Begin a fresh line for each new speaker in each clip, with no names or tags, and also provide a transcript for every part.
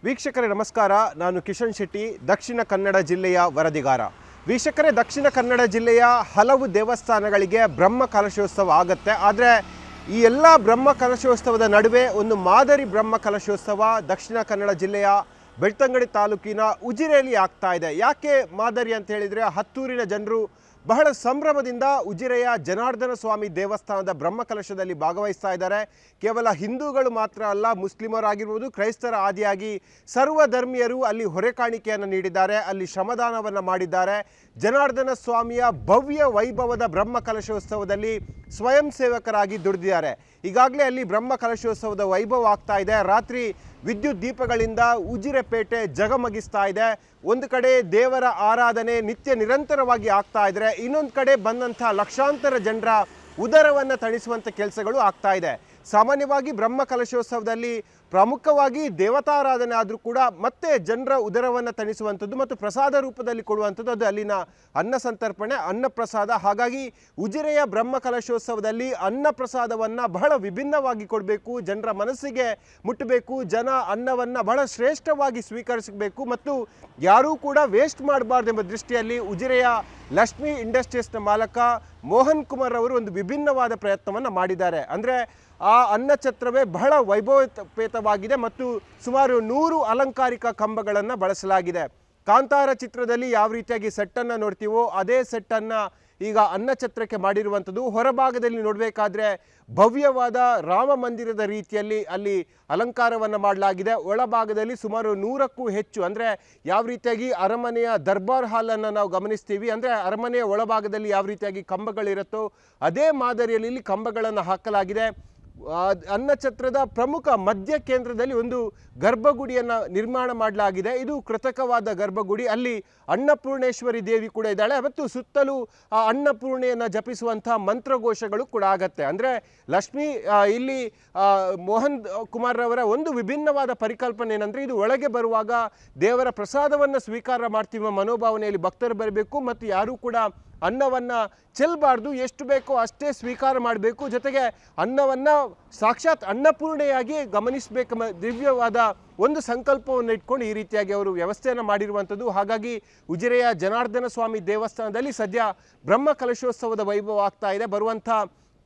ವೀಕ್ಷಕರೇ ನಮಸ್ಕಾರ. ನಾನು ಕಿಶನ್ ಶೆಟ್ಟಿ, ದಕ್ಷಿಣ ಕನ್ನಡ ಜಿಲ್ಲೆಯ ವರದಿಗಾರ. ವೀಕ್ಷಕರೇ, ದಕ್ಷಿಣ ಕನ್ನಡ ಜಿಲ್ಲೆಯ ಹಲವು ದೇವಸ್ಥಾನಗಳಿಗೆ ಬ್ರಹ್ಮ ಕಲಶೋತ್ಸವ ಆಗುತ್ತೆ. ಆದರೆ ಈ ಎಲ್ಲ ಬ್ರಹ್ಮ ಕಲಶೋತ್ಸವದ ನಡುವೆ ಒಂದು ಮಾದರಿ ಬ್ರಹ್ಮ ಕಲಶೋತ್ಸವ ದಕ್ಷಿಣ ಕನ್ನಡ ಜಿಲ್ಲೆಯ ಬೆಳ್ತಂಗಡಿ ತಾಲೂಕಿನ ಉಜಿರೆಯಲ್ಲಿ ಆಗ್ತಾ ಇದೆ. ಯಾಕೆ ಮಾದರಿ ಅಂತ ಹೇಳಿದರೆ, ಹತ್ತೂರಿನ ಜನರು ಬಹಳ ಸಂಭ್ರಮದಿಂದ ಉಜಿರೆಯ ಜನಾರ್ದನ ಸ್ವಾಮಿ ದೇವಸ್ಥಾನದ ಬ್ರಹ್ಮಕಲಶದಲ್ಲಿ ಭಾಗವಹಿಸ್ತಾ ಇದ್ದಾರೆ. ಕೇವಲ ಹಿಂದೂಗಳು ಮಾತ್ರ ಅಲ್ಲ, ಮುಸ್ಲಿಮರಾಗಿರ್ಬೋದು, ಕ್ರೈಸ್ತರ ಆದಿಯಾಗಿ ಸರ್ವ ಧರ್ಮೀಯರು ಅಲ್ಲಿ ಹೊರೆ ಕಾಣಿಕೆಯನ್ನು ನೀಡಿದ್ದಾರೆ, ಅಲ್ಲಿ ಶ್ರಮದಾನವನ್ನು ಮಾಡಿದ್ದಾರೆ. ಜನಾರ್ದನ ಸ್ವಾಮಿಯ ಭವ್ಯ ವೈಭವದ ಬ್ರಹ್ಮ ಕಲಶೋತ್ಸವದಲ್ಲಿ ಸ್ವಯಂ ಸೇವಕರಾಗಿ ದುಡಿದಿದ್ದಾರೆ. ಈಗಾಗಲೇ ಅಲ್ಲಿ ಬ್ರಹ್ಮ ಕಲಶೋತ್ಸವದ ವೈಭವ ಆಗ್ತಾ ಇದೆ. ರಾತ್ರಿ ವಿದ್ಯುತ್ ದೀಪಗಳಿಂದ ಉಜಿರೆ ಪೇಟೆ ಜಗಮಗಿಸ್ತಾ ಇದೆ. ಒಂದು ಕಡೆ ದೇವರ ಆರಾಧನೆ ನಿತ್ಯ ನಿರಂತರವಾಗಿ ಆಗ್ತಾ ಇದ್ರೆ, ಇನ್ನೊಂದು ಕಡೆ ಬಂದಂಥ ಲಕ್ಷಾಂತರ ಜನರ ಉದರವನ್ನು ತಣಿಸುವಂಥ ಕೆಲಸಗಳು ಆಗ್ತಾ ಇದೆ. ಸಾಮಾನ್ಯವಾಗಿ ಬ್ರಹ್ಮ ಕಲಶೋತ್ಸವದಲ್ಲಿ ಪ್ರಮುಖವಾಗಿ ದೇವತಾರಾಧನೆ ಆದರೂ ಕೂಡ ಮತ್ತೆ ಜನರ ಉದರವನ್ನು ತಣಿಸುವಂಥದ್ದು ಮತ್ತು ಪ್ರಸಾದ ರೂಪದಲ್ಲಿ ಕೊಡುವಂಥದ್ದು ಅದು ಅಲ್ಲಿನ ಅನ್ನ ಸಂತರ್ಪಣೆ, ಅನ್ನ ಪ್ರಸಾದ. ಹಾಗಾಗಿ ಉಜಿರೆಯ ಬ್ರಹ್ಮ ಕಲಶೋತ್ಸವದಲ್ಲಿ ಅನ್ನ ಪ್ರಸಾದವನ್ನು ಬಹಳ ವಿಭಿನ್ನವಾಗಿ ಕೊಡಬೇಕು, ಜನರ ಮನಸ್ಸಿಗೆ ಮುಟ್ಟಬೇಕು, ಜನ ಅನ್ನವನ್ನು ಬಹಳ ಶ್ರೇಷ್ಠವಾಗಿ ಸ್ವೀಕರಿಸಬೇಕು ಮತ್ತು ಯಾರೂ ಕೂಡ ವೇಸ್ಟ್ ಮಾಡಬಾರ್ದು ಎಂಬ ದೃಷ್ಟಿಯಲ್ಲಿ ಉಜಿರೆಯ ಲಕ್ಷ್ಮಿ ಇಂಡಸ್ಟ್ರೀಸ್ನ ಮಾಲಕ ಮೋಹನ್ ಕುಮಾರ್ ಅವರು ಒಂದು ವಿಭಿನ್ನವಾದ ಪ್ರಯತ್ನವನ್ನು ಮಾಡಿದ್ದಾರೆ. ಅಂದರೆ ಆ ಅನ್ನಛತ್ರವೇ ಬಹಳ ವೈಭವೋಪೇತವಾಗಿದೆ ಮತ್ತು ಸುಮಾರು 100 ಅಲಂಕಾರಿಕ ಕಂಬಗಳನ್ನು ಬಳಸಲಾಗಿದೆ. ಕಾಂತಾರ ಚಿತ್ರದಲ್ಲಿ ಯಾವ ರೀತಿಯಾಗಿ ಸೆಟ್ಟನ್ನು ನೋಡ್ತೀವೋ ಅದೇ ಸೆಟ್ಟನ್ನು ಈಗ ಅನ್ನಛತ್ರಕ್ಕೆ ಮಾಡಿರುವಂಥದ್ದು. ಹೊರಭಾಗದಲ್ಲಿ ನೋಡಬೇಕಾದ್ರೆ ಭವ್ಯವಾದ ರಾಮ ಮಂದಿರದ ರೀತಿಯಲ್ಲಿ ಅಲ್ಲಿ ಅಲಂಕಾರವನ್ನು ಮಾಡಲಾಗಿದೆ. ಒಳಭಾಗದಲ್ಲಿ ಸುಮಾರು 100ಕ್ಕೂ ಹೆಚ್ಚು, ಅಂದರೆ ಯಾವ ರೀತಿಯಾಗಿ ಅರಮನೆಯ ದರ್ಬಾರ್ ಹಾಲನ್ನು ನಾವು ಗಮನಿಸ್ತೀವಿ, ಅಂದರೆ ಅರಮನೆಯ ಒಳಭಾಗದಲ್ಲಿ ಯಾವ ರೀತಿಯಾಗಿ ಕಂಬಗಳಿರುತ್ತೋ ಅದೇ ಮಾದರಿಯಲ್ಲಿ ಇಲ್ಲಿ ಕಂಬಗಳನ್ನು ಹಾಕಲಾಗಿದೆ. ಅನ್ನಛತ್ರದ ಪ್ರಮುಖ ಮಧ್ಯ ಕೇಂದ್ರದಲ್ಲಿ ಒಂದು ಗರ್ಭಗುಡಿಯನ್ನು ನಿರ್ಮಾಣ ಮಾಡಲಾಗಿದೆ. ಇದು ಕೃತಕವಾದ ಗರ್ಭಗುಡಿ. ಅಲ್ಲಿ ಅನ್ನಪೂರ್ಣೇಶ್ವರಿ ದೇವಿ ಕೂಡ ಇದ್ದಾಳೆ ಮತ್ತು ಸುತ್ತಲೂ ಆ ಅನ್ನಪೂರ್ಣೆಯನ್ನು ಜಪಿಸುವಂಥ ಮಂತ್ರಘೋಷಗಳು ಕೂಡ ಆಗತ್ತೆ. ಅಂದರೆ ಲಕ್ಷ್ಮಿ ಇಲ್ಲಿ ಮೋಹನ್ ಕುಮಾರ್ ಅವರ ಒಂದು ವಿಭಿನ್ನವಾದ ಪರಿಕಲ್ಪನೆ ಏನಂದರೆ, ಇದು ಒಳಗೆ ಬರುವಾಗ ದೇವರ ಪ್ರಸಾದವನ್ನು ಸ್ವೀಕಾರ ಮಾಡ್ತೀವಿ ಮನೋಭಾವನೆಯಲ್ಲಿ ಭಕ್ತರು ಬರಬೇಕು ಮತ್ತು ಯಾರೂ ಕೂಡ ಅನ್ನವನ್ನು ಚೆಲ್ಲಬಾರ್ದು, ಎಷ್ಟು ಬೇಕೋ ಅಷ್ಟೇ ಸ್ವೀಕಾರ ಮಾಡಬೇಕು, ಜೊತೆಗೆ ಅನ್ನವನ್ನು ಸಾಕ್ಷಾತ್ ಅನ್ನಪೂರ್ಣೆಯಾಗಿ ಗಮನಿಸಬೇಕೆಂಬ ದಿವ್ಯವಾದ ಒಂದು ಸಂಕಲ್ಪವನ್ನು ಇಟ್ಕೊಂಡು ಈ ರೀತಿಯಾಗಿ ಅವರು ವ್ಯವಸ್ಥೆಯನ್ನು ಮಾಡಿರುವಂಥದ್ದು. ಹಾಗಾಗಿ ಉಜಿರೆಯ ಜನಾರ್ದನ ಸ್ವಾಮಿ ದೇವಸ್ಥಾನದಲ್ಲಿ ಸದ್ಯ ಬ್ರಹ್ಮ ಕಲಶೋತ್ಸವದ ವೈಭವ ಆಗ್ತಾ ಇದೆ. ಬರುವಂಥ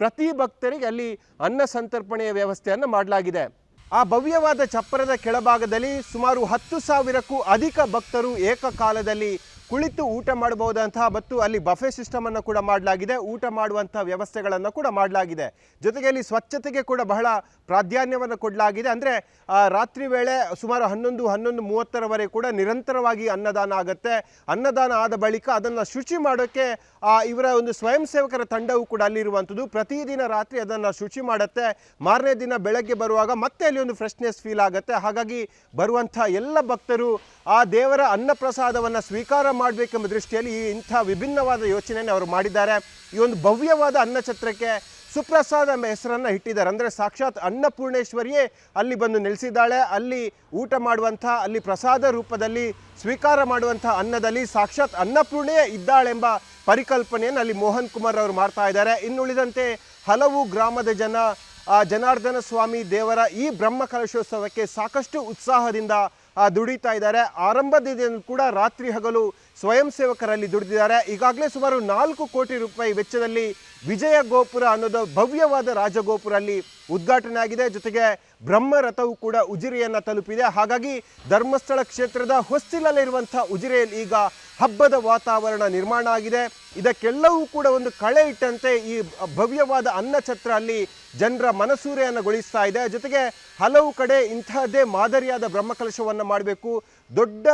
ಪ್ರತಿ ಭಕ್ತರಿಗೆ ಅಲ್ಲಿ ಅನ್ನ ಸಂತರ್ಪಣೆಯ ವ್ಯವಸ್ಥೆಯನ್ನು ಮಾಡಲಾಗಿದೆ. ಆ ಭವ್ಯವಾದ ಚಪ್ಪರದ ಕೆಳಭಾಗದಲ್ಲಿ ಸುಮಾರು 10,000ಕ್ಕೂ ಅಧಿಕ ಭಕ್ತರು ಏಕಕಾಲದಲ್ಲಿ ಕುಳಿತು ಊಟ ಮಾಡಬಹುದಂತಹ ಮತ್ತು ಅಲ್ಲಿ ಬಫೆ ಸಿಸ್ಟಮನ್ನು ಕೂಡ ಮಾಡಲಾಗಿದೆ. ಊಟ ಮಾಡುವಂಥ ವ್ಯವಸ್ಥೆಗಳನ್ನು ಕೂಡ ಮಾಡಲಾಗಿದೆ. ಜೊತೆಗೆ ಅಲ್ಲಿ ಸ್ವಚ್ಛತೆಗೆ ಕೂಡ ಬಹಳ ಪ್ರಾಧಾನ್ಯವನ್ನು ಕೊಡಲಾಗಿದೆ. ಅಂದರೆ ರಾತ್ರಿ ವೇಳೆ ಸುಮಾರು 11:30 ಕೂಡ ನಿರಂತರವಾಗಿ ಅನ್ನದಾನ ಆಗುತ್ತೆ. ಅನ್ನದಾನ ಆದ ಬಳಿಕ ಅದನ್ನು ಶುಚಿ ಮಾಡೋಕ್ಕೆ ಇವರ ಒಂದು ಸ್ವಯಂ ಸೇವಕರ ತಂಡವು ಕೂಡ ಅಲ್ಲಿರುವಂಥದ್ದು. ಪ್ರತಿದಿನ ರಾತ್ರಿ ಅದನ್ನು ಶುಚಿ ಮಾಡುತ್ತೆ. ಮಾರನೇ ದಿನ ಬೆಳಗ್ಗೆ ಬರುವಾಗ ಮತ್ತೆ ಅಲ್ಲಿ ಒಂದು ಫ್ರೆಶ್ನೆಸ್ ಫೀಲ್ ಆಗುತ್ತೆ. ಹಾಗಾಗಿ ಬರುವಂಥ ಎಲ್ಲ ಭಕ್ತರು ಆ ದೇವರ ಅನ್ನ ಪ್ರಸಾದವನ್ನು ಸ್ವೀಕಾರ ಮಾಡಬೇಕೆಂಬ ದೃಷ್ಟಿಯಲ್ಲಿ ಇಂಥ ವಿಭಿನ್ನವಾದ ಯೋಚನೆಯನ್ನು ಅವರು ಮಾಡಿದ್ದಾರೆ. ಈ ಒಂದು ಭವ್ಯವಾದ ಅನ್ನಛತ್ರಕ್ಕೆ ಸುಪ್ರಸಾದ ಎಂಬ ಹೆಸರನ್ನು ಇಟ್ಟಿದ್ದಾರೆ. ಅಂದರೆ ಸಾಕ್ಷಾತ್ ಅನ್ನಪೂರ್ಣೇಶ್ವರಿಯೇ ಅಲ್ಲಿ ಬಂದು ನೆಲೆಸಿದ್ದಾಳೆ. ಅಲ್ಲಿ ಊಟ ಮಾಡುವಂಥ, ಅಲ್ಲಿ ಪ್ರಸಾದ ರೂಪದಲ್ಲಿ ಸ್ವೀಕಾರ ಮಾಡುವಂಥ ಅನ್ನದಲ್ಲಿ ಸಾಕ್ಷಾತ್ ಅನ್ನಪೂರ್ಣೆಯೇ ಇದ್ದಾಳೆಂಬ ಪರಿಕಲ್ಪನೆಯನ್ನು ಅಲ್ಲಿ ಮೋಹನ್ ಕುಮಾರ್ ಅವರು ಮಾಡ್ತಾ ಇದ್ದಾರೆ. ಇನ್ನುಳಿದಂತೆ ಹಲವು ಗ್ರಾಮದ ಜನ ಜನಾರ್ದನ ಸ್ವಾಮಿ ದೇವರ ಈ ಬ್ರಹ್ಮ ಕಲಶೋತ್ಸವಕ್ಕೆ ಸಾಕಷ್ಟು ಉತ್ಸಾಹದಿಂದ ದುಡಿತಾ ಇದ್ದಾರೆ. ಆರಂಭದಿಂದ ಕೂಡ ರಾತ್ರಿ ಹಗಲು ಸ್ವಯಂ ಸೇವಕರಲ್ಲಿ ದುಡಿದಿದ್ದಾರೆ. ಈಗಾಗಲೇ ಸುಮಾರು 4 ಕೋಟಿ ರೂಪಾಯಿ ವೆಚ್ಚದಲ್ಲಿ ವಿಜಯ ಗೋಪುರ ಅನ್ನೋದು ಭವ್ಯವಾದ ರಾಜಗೋಪುರ ಅಲ್ಲಿ ಉದ್ಘಾಟನೆ ಆಗಿದೆ. ಜೊತೆಗೆ ಬ್ರಹ್ಮರಥವು ಕೂಡ ಉಜಿರೆಯನ್ನು ತಲುಪಿದೆ. ಹಾಗಾಗಿ ಧರ್ಮಸ್ಥಳ ಕ್ಷೇತ್ರದ ಹೊಸ್ತಿಲಲ್ಲಿರುವಂಥ ಉಜಿರೆಯಲ್ಲಿ ಈಗ ಹಬ್ಬದ ವಾತಾವರಣ ನಿರ್ಮಾಣ ಆಗಿದೆ. ಇದಕ್ಕೆಲ್ಲವೂ ಕೂಡ ಒಂದು ಕಳೆ ಇಟ್ಟಂತೆ ಈ ಭವ್ಯವಾದ ಅನ್ನಛತ್ರ ಅಲ್ಲಿ ಜನರ ಮನಸೂರೆಯನ್ನುಗೊಳಿಸ್ತಾ ಇದೆ. ಜೊತೆಗೆ ಹಲವು ಕಡೆ ಇಂತಹದ್ದೇ ಮಾದರಿಯಾದ ಬ್ರಹ್ಮಕಲಶವನ್ನು ಮಾಡಬೇಕು, ದೊಡ್ಡ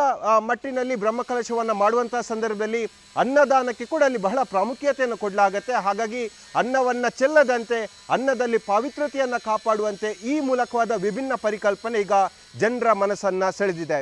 ಮಟ್ಟಿನಲ್ಲಿ ಬ್ರಹ್ಮಕಲಶವನ್ನು ಮಾಡುವಂಥ ಸಂದರ್ಭದಲ್ಲಿ ಅನ್ನದಾನಕ್ಕೆ ಕೂಡ ಅಲ್ಲಿ ಬಹಳ ಪ್ರಾಮುಖ್ಯತೆಯನ್ನು ಕೊಡಲಾಗುತ್ತೆ. ಹಾಗಾಗಿ ಅನ್ನವನ್ನು ಚೆಲ್ಲದಂತೆ, ಅನ್ನದಲ್ಲಿ ಪಾವಿತ್ರತೆಯನ್ನು ಕಾಪಾಡುವಂತೆ ಈ ಮೂಲಕವಾದ ವಿಭಿನ್ನ ಪರಿಕಲ್ಪನೆ ಈಗ ಜನರ ಮನಸ್ಸನ್ನು ಸೆಳೆದಿದೆ.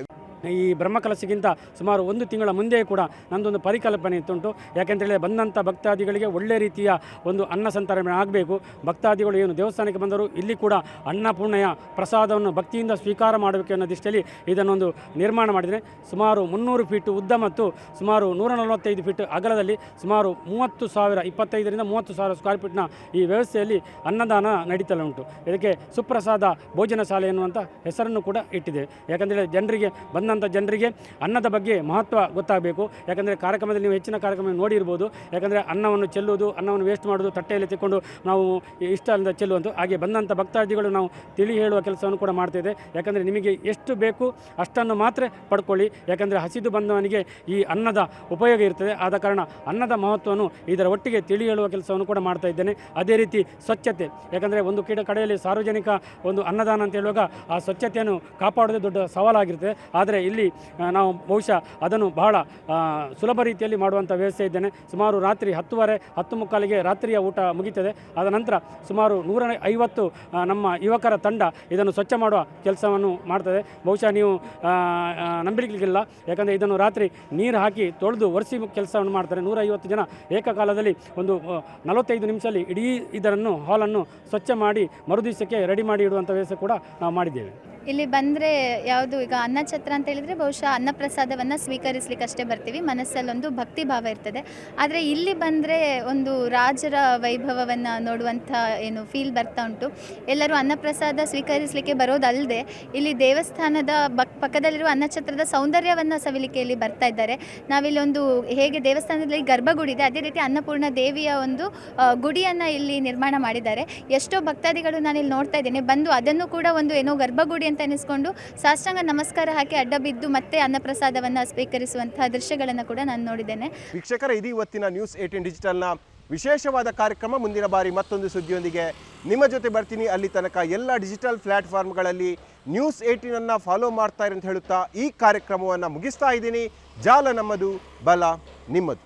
ಈ ಬ್ರಹ್ಮಕಲಶಕ್ಕಿಂತ ಸುಮಾರು 1 ತಿಂಗಳ ಮುಂದೆಯೇ ಕೂಡ ನನ್ನದೊಂದು ಪರಿಕಲ್ಪನೆ ಇತ್ತುಂಟು. ಯಾಕೆಂತೇಳಿದರೆ ಬಂದಂಥ ಭಕ್ತಾದಿಗಳಿಗೆ ಒಳ್ಳೆಯ ರೀತಿಯ ಒಂದು ಅನ್ನ ಸಂತರ್ಪಣೆ ಆಗಬೇಕು. ಭಕ್ತಾದಿಗಳು ಏನು ದೇವಸ್ಥಾನಕ್ಕೆ ಬಂದರೂ ಇಲ್ಲಿ ಕೂಡ ಅನ್ನಪೂರ್ಣೆಯ ಪ್ರಸಾದವನ್ನು ಭಕ್ತಿಯಿಂದ ಸ್ವೀಕಾರ ಮಾಡಬೇಕು ಅನ್ನೋ ದೃಷ್ಟಿಯಲ್ಲಿ ಇದನ್ನೊಂದು ನಿರ್ಮಾಣ ಮಾಡಿದ್ದೇನೆ. ಸುಮಾರು 300 ಫೀಟ್ ಉದ್ದ ಮತ್ತು ಸುಮಾರು 145 ಫೀಟ್ ಅಗಲದಲ್ಲಿ ಸುಮಾರು 25,000 ರಿಂದ 30,000 ಸ್ಕ್ವೇರ್ ಫೀಟ್ನ ಈ ವ್ಯವಸ್ಥೆಯಲ್ಲಿ ಅನ್ನದಾನ ನಡೀತಲೇ ಉಂಟು. ಇದಕ್ಕೆ ಸುಪ್ರಸಾದ ಭೋಜನ ಶಾಲೆ ಎನ್ನುವಂಥ ಹೆಸರನ್ನು ಕೂಡ ಇಟ್ಟಿದೆ. ಯಾಕಂದರೆ ಜನರಿಗೆ ಅನ್ನದ ಬಗ್ಗೆ ಮಹತ್ವ ಗೊತ್ತಾಗಬೇಕು. ಯಾಕಂದರೆ ಕಾರ್ಯಕ್ರಮದಲ್ಲಿ ನೀವು ಹೆಚ್ಚಿನ ಕಾರ್ಯಕ್ರಮ ನೋಡಿರ್ಬೋದು. ಯಾಕಂದರೆ ಅನ್ನವನ್ನು ಚೆಲ್ಲುವುದು, ಅನ್ನವನ್ನು ವೇಸ್ಟ್ ಮಾಡೋದು, ತಟ್ಟೆಯಲ್ಲಿ ತೆಕ್ಕೊಂಡು ನಾವು ಇಷ್ಟದಿಂದ ಚೆಲ್ಲುವಂಥ ಹಾಗೆ ಬಂದಂಥ ಭಕ್ತಾದಿಗಳು ನಾವು ತಿಳಿ ಹೇಳುವ ಕೆಲಸವನ್ನು ಕೂಡ ಮಾಡ್ತಿದೆ. ಯಾಕಂದರೆ ನಿಮಗೆ ಎಷ್ಟು ಬೇಕು ಅಷ್ಟನ್ನು ಮಾತ್ರ ಪಡ್ಕೊಳ್ಳಿ. ಯಾಕಂದರೆ ಹಸಿದು ಬಂದವನಿಗೆ ಈ ಅನ್ನದ ಉಪಯೋಗ ಇರ್ತದೆ. ಆದ ಕಾರಣ ಅನ್ನದ ಮಹತ್ವವನ್ನು ಇದರ ಒಟ್ಟಿಗೆ ತಿಳಿ ಹೇಳುವ ಕೆಲಸವನ್ನು ಕೂಡ ಮಾಡ್ತಾ ಇದ್ದೇನೆ. ಅದೇ ರೀತಿ ಸ್ವಚ್ಛತೆ, ಯಾಕಂದರೆ ಒಂದು ಕಡೆಯಲ್ಲಿ ಸಾರ್ವಜನಿಕ ಒಂದು ಅನ್ನದಾನ ಅಂತ ಹೇಳುವಾಗ ಆ ಸ್ವಚ್ಛತೆಯನ್ನು ಕಾಪಾಡೋದೇ ದೊಡ್ಡ ಸವಾಲಾಗಿರ್ತದೆ. ಆದರೆ ಇಲ್ಲಿ ನಾವು ಬಹುಶಃ ಅದನ್ನು ಬಹಳ ಸುಲಭ ರೀತಿಯಲ್ಲಿ ಮಾಡುವಂಥ ವ್ಯವಸ್ಥೆ ಇದ್ದೇನೆ. ಸುಮಾರು ರಾತ್ರಿ 10:30, 10:45ಗೆ ರಾತ್ರಿಯ ಊಟ ಮುಗಿತದೆ. ಆದ ನಂತರ ಸುಮಾರು 150 ನಮ್ಮ ಯುವಕರ ತಂಡ ಇದನ್ನು ಸ್ವಚ್ಛ ಮಾಡುವ ಕೆಲಸವನ್ನು ಮಾಡ್ತದೆ. ಬಹುಶಃ ನೀವು ನಂಬಲಿಕ್ಕಿಲ್ಲ. ಯಾಕಂದರೆ ಇದನ್ನು ರಾತ್ರಿ ನೀರು ಹಾಕಿ ತೊಳೆದು ಒರೆಸಿ ಕೆಲಸವನ್ನು ಮಾಡ್ತಾರೆ. 150 ಜನ ಏಕಕಾಲದಲ್ಲಿ ಒಂದು 45 ನಿಮಿಷದಲ್ಲಿ ಇಡೀ ಇದನ್ನು ಹಾಲನ್ನು ಸ್ವಚ್ಛ ಮಾಡಿ ಮರುದಿವಸಕ್ಕೆ ರೆಡಿ ಮಾಡಿ ಇಡುವಂಥ ವ್ಯವಸ್ಥೆ ಕೂಡ ನಾವು ಮಾಡಿದ್ದೇವೆ.
ಇಲ್ಲಿ ಬಂದರೆ ಯಾವುದು ಈಗ ಅನ್ನಛತ್ರ ಅಂತ ಹೇಳಿದರೆ ಬಹುಶಃ ಅನ್ನಪ್ರಸಾದವನ್ನು ಸ್ವೀಕರಿಸಲಿಕ್ಕೆ ಅಷ್ಟೇ ಬರ್ತೀವಿ. ಮನಸ್ಸಲ್ಲೊಂದು ಭಕ್ತಿ ಭಾವ ಇರ್ತದೆ. ಆದರೆ ಇಲ್ಲಿ ಬಂದರೆ ಒಂದು ರಾಜರ ವೈಭವವನ್ನು ನೋಡುವಂಥ ಏನು ಫೀಲ್ ಬರ್ತಾ ಉಂಟು. ಎಲ್ಲರೂ ಅನ್ನಪ್ರಸಾದ ಸ್ವೀಕರಿಸಲಿಕ್ಕೆ ಬರೋದಲ್ಲದೆ ಇಲ್ಲಿ ದೇವಸ್ಥಾನದ ಪಕ್ಕದಲ್ಲಿರುವ ಅನ್ನಛತ್ರದ ಸೌಂದರ್ಯವನ್ನು ಸವಿಲಿಕ್ಕೆ ಇಲ್ಲಿ ಬರ್ತಾ ಇದ್ದಾರೆ. ನಾವಿಲ್ಲಿ ಒಂದು ಹೇಗೆ ದೇವಸ್ಥಾನದಲ್ಲಿ ಗರ್ಭಗುಡಿ ಇದೆ, ಅದೇ ರೀತಿ ಅನ್ನಪೂರ್ಣ ದೇವಿಯ ಒಂದು ಗುಡಿಯನ್ನು ಇಲ್ಲಿ ನಿರ್ಮಾಣ ಮಾಡಿದ್ದಾರೆ. ಎಷ್ಟೋ ಭಕ್ತಾದಿಗಳು ನಾನಿಲ್ಲಿ ನೋಡ್ತಾ ಇದ್ದೇನೆ ಬಂದು ಅದನ್ನು ಕೂಡ ಒಂದು ಏನೋ ಗರ್ಭಗುಡಿ ಅಂತ ಅನಿಸ್ಕೊಂಡು ಸಾಷ್ಟಾಂಗ ನಮಸ್ಕಾರ ಹಾಕಿ ಅಡ್ಡ ಬಿದ್ದು ಮತ್ತೆ ಅನ್ನಪ್ರಸಾದವನ್ನು ಸ್ವೀಕರಿಸುವಂತಹ ದೃಶ್ಯಗಳನ್ನು ಕೂಡ ನಾನು ನೋಡಿದ್ದೇನೆ.
ವೀಕ್ಷಕರ, ಇದು ಇವತ್ತಿನ ನ್ಯೂಸ್ 18 ಡಿಜಿಟಲ್ನ ವಿಶೇಷವಾದ ಕಾರ್ಯಕ್ರಮ. ಮುಂದಿನ ಬಾರಿ ಮತ್ತೊಂದು ಸುದ್ದಿಯೊಂದಿಗೆ ನಿಮ್ಮ ಜೊತೆ ಬರ್ತೀನಿ. ಅಲ್ಲಿ ತನಕ ಎಲ್ಲ ಡಿಜಿಟಲ್ ಪ್ಲಾಟ್ಫಾರ್ಮ್ಗಳಲ್ಲಿ ನ್ಯೂಸ್ 18 ಫಾಲೋ ಮಾಡ್ತಾ ಇರಿ ಅಂತ ಹೇಳುತ್ತಾ ಈ ಕಾರ್ಯಕ್ರಮವನ್ನು ಮುಗಿಸ್ತಾ ಇದ್ದೀನಿ. ಜಾಲ ನಮ್ಮದು, ಬಲ ನಿಮ್ಮದು.